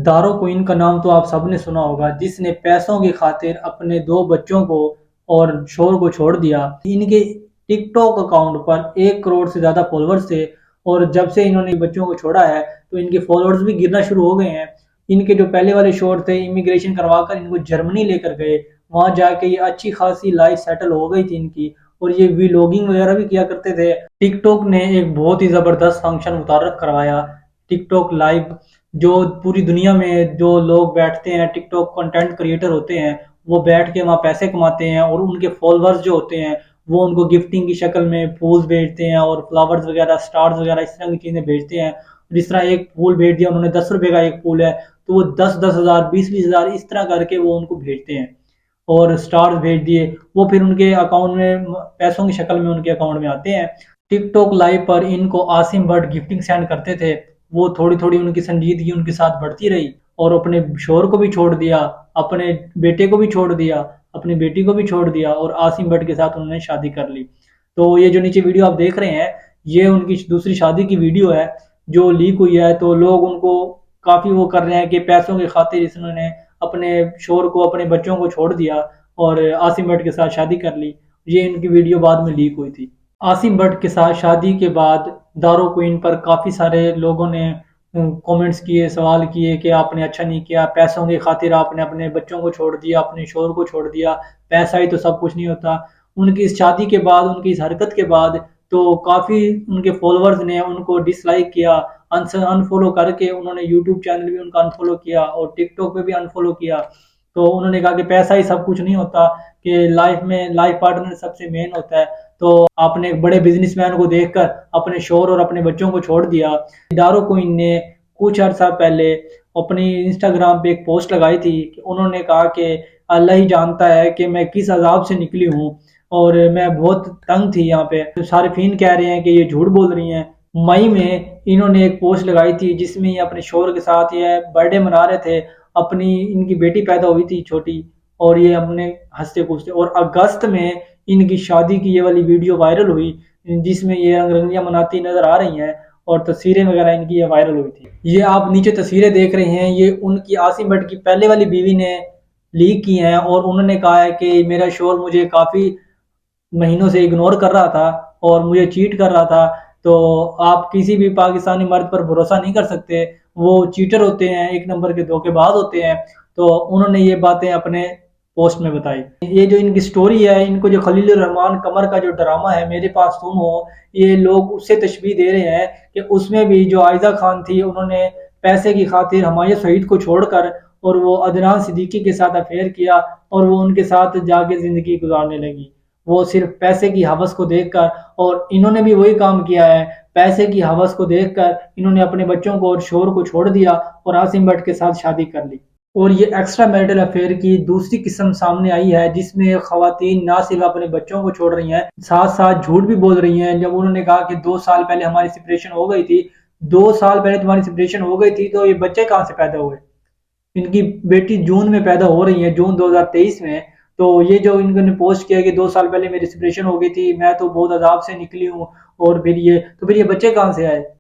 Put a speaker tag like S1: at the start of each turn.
S1: दारो queen का नाम तो आप सबने सुना होगा, जिसने पैसों की खातिर अपने दो बच्चों को और शोहर को छोड़ दिया। इनके टिकटॉक अकाउंट पर 1 करोड़ से ज़्यादा फॉलोअर्स थे और जब से इन्होंने बच्चों को छोड़ा है तो इनके फॉलोअर्स भी गिरना शुरू हो गए हैं। इनके जो पहले वाले शोहर थे इमिग्रेशन करवाकर इनको जर्मनी लेकर गए, वहाँ जाके ये अच्छी खासी लाइफ सेटल हो गई थी इनकी और ये व्लॉगिंग वगैरह भी किया करते थे। टिकटॉक ने एक बहुत ही ज़बरदस्त फंक्शन मुतारफ करवाया, टिकटॉक लाइव, जो पूरी दुनिया में जो लोग बैठते हैं टिकटॉक कंटेंट क्रिएटर होते हैं वो बैठ के वहाँ पैसे कमाते हैं और उनके फॉलोअर्स जो होते हैं वो उनको गिफ्टिंग की शक्ल में फूल भेजते हैं और फ्लावर्स वगैरह स्टार्स वगैरह इस तरह की चीज़ें भेजते हैं। जिस तरह एक फूल भेज दिया उन्होंने, 10 रुपए का एक फूल है तो वो 10-10 हज़ार, 20-20 हज़ार इस तरह करके वो उनको भेजते हैं और स्टार्स भेज दिए, वो फिर उनके अकाउंट में पैसों की शक्ल में उनके अकाउंट में आते हैं। टिकटॉक लाइव पर इनको आसिम भट्ट गिफ्टिंग सेंड करते थे, वो थोड़ी थोड़ी उनकी संजीदगी उनके साथ बढ़ती रही और अपने शोहर को भी छोड़ दिया, अपने बेटे को भी छोड़ दिया, अपनी बेटी को भी छोड़ दिया और आसिम भट्ट के साथ उन्होंने शादी कर ली। तो ये जो नीचे वीडियो आप देख रहे हैं ये उनकी दूसरी शादी की वीडियो है जो लीक हुई है। तो लोग उनको काफ़ी वो कर रहे हैं कि पैसों की खातिर इन्होंने अपने शोहर को, अपने बच्चों को छोड़ दिया और आसिम भट्ट के साथ शादी कर ली। ये इनकी वीडियो बाद में लीक हुई थी। आसिम भट्ट के साथ शादी के बाद दारो क्वीन पर काफ़ी सारे लोगों ने कमेंट्स किए, सवाल किए कि आपने अच्छा नहीं किया, पैसों की खातिर आपने अपने बच्चों को छोड़ दिया, अपने शोहर को छोड़ दिया, पैसा ही तो सब कुछ नहीं होता। उनकी इस शादी के बाद, उनकी इस हरकत के बाद तो काफ़ी उनके फॉलोअर्स ने उनको डिसलाइक किया, अनफॉलो करके उन्होंने यूट्यूब चैनल भी उनका अनफॉलो किया और टिकटॉक पे भी अनफॉलो किया। तो उन्होंने कहा कि पैसा ही सब कुछ नहीं होता, कि लाइफ में लाइफ पार्टनर सबसे मेन होता है। तो आपने एक बड़े बिजनेसमैन को देखकर अपने शोहर और अपने बच्चों को छोड़ दिया। दारो क्वीन ने कुछ अर्सा पहले अपनी इंस्टाग्राम पे एक पोस्ट लगाई थी कि उन्होंने कहा कि अल्लाह ही जानता है कि मैं किस अजाब से निकली हूँ और मैं बहुत तंग थी यहाँ पे। तो सार्फिन कह रहे हैं कि ये झूठ बोल रही हैं। मई में इन्होंने एक पोस्ट लगाई थी जिसमें ये अपने शोहर के साथ ये बर्थडे मना रहे थे, अपनी इनकी बेटी पैदा हुई थी छोटी और ये अपने हंसते कूदते, और अगस्त में इनकी शादी की ये वाली वीडियो वायरल हुई जिसमें ये रंगरलियां मनाती नजर आ रही हैं और तस्वीरें वगैरह इनकी ये वायरल हुई थी। ये आप नीचे तस्वीरें देख रहे हैं, ये उनकी आसिम भट्ट की पहले वाली बीवी ने लीक की हैं और उन्होंने कहा है कि मेरा शोहर मुझे काफ़ी महीनों से इग्नोर कर रहा था और मुझे चीट कर रहा था। तो आप किसी भी पाकिस्तानी मर्द पर भरोसा नहीं कर सकते, वो चीटर होते हैं, एक नंबर के धोखेबाज होते हैं। तो उन्होंने ये बातें अपने पोस्ट में बताई। ये जो इनकी स्टोरी है, इनको जो खलील रहमान कमर का जो ड्रामा है मेरे पास तुम हो, ये लोग उससे तशबीह दे रहे हैं कि उसमें भी जो आयजा खान थी उन्होंने पैसे की खातिर हमायूं सईद को छोड़कर और वो अदनान सिद्दीकी के साथ अफेयर किया और वो उनके साथ जाके ज़िंदगी गुजारने लगी, वो सिर्फ पैसे की हवस को देखकर। और इन्होंने भी वही काम किया है, पैसे की हवस को देखकर इन्होंने अपने बच्चों को और शोहर को छोड़ दिया और आसिम भट्ट के साथ शादी कर ली। और ये एक्स्ट्रा मैरिटल अफेयर की दूसरी किस्म सामने आई है जिसमें खवातीन ना सिर्फ अपने बच्चों को छोड़ रही हैं, साथ साथ झूठ भी बोल रही हैं। जब उन्होंने कहा कि 2 साल पहले हमारी सेपरेशन हो गई थी, 2 साल पहले तुम्हारी सेपरेशन हो गई थी तो ये बच्चे कहाँ से पैदा हुए? इनकी बेटी जून में पैदा हो रही है, जून 2023 में। तो ये जो इन्होंने पोस्ट किया कि 2 साल पहले मेरी सेपरेशन हो गई थी, मैं तो बहुत अजाब से निकली हूँ और फिर ये बच्चे कहाँ से आए?